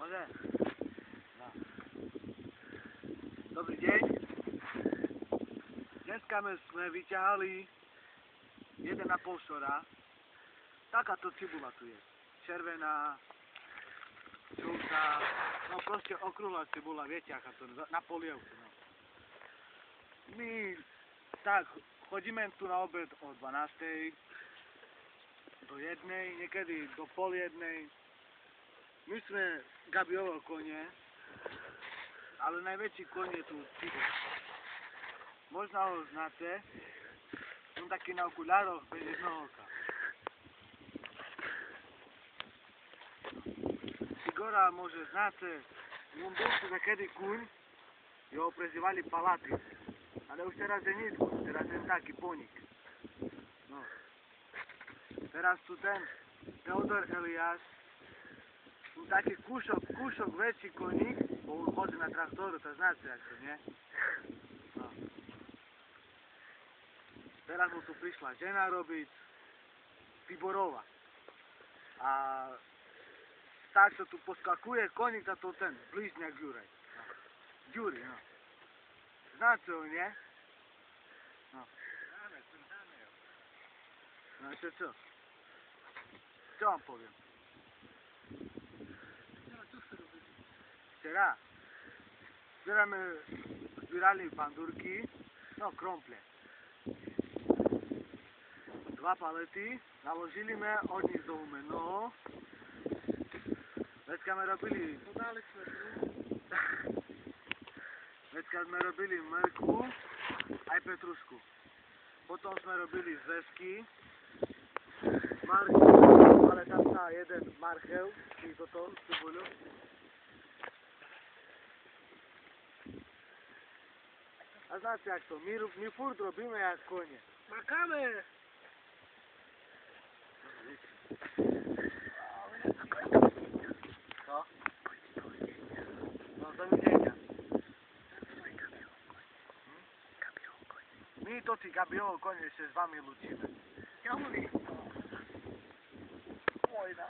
Może? No. Dobrý deň. Dneska sme vyťahali 1,5 šora. Takáto cibula tu je. Červená, žltá, no proste okrúhla cibula, viete aká to, na polievku, no. My tak chodíme tu na obed o 12:00 do 1:00, niekedy do 12:30. My sme Gabiovo konie, ale najväčší koň je tu Tibor. Možno ho znáte, on taký na okulároch bez jednoho oka. Tigora może znáte, on bol tu zakedy kuň, jeho prezývali Palatis, ale už teraz je nic kuň, teraz je taký ponik. No. Teraz tu ten Teodor Eliáš, on taký kúšok väčší koník, bo on chodí na traktoru, to znáte jak to, nie? No. Teraz mu tu prišla žena robiť, Tiborova. A tak sa tu poskakuje koník a to ten, blížňak Juraj. No. Juri, no. Znáte ho, nie? No. No ešte čo? Čo vám poviem? Včera sme zbierali pandurky, no kromple. 2 palety, naložili sme od nich do umenoho. Dneska sme robili mrkvu aj petrušku. Potom sme robili zväzky, marchev, ale tam sa jeden marchev, či toto, cibuľu. A znáte jak to, my furt robíme jak konie. Makáme! Co? No do widzenia. My to ci Gabiovo konie się z wami ludzimy. Ja mówię. Oj, no.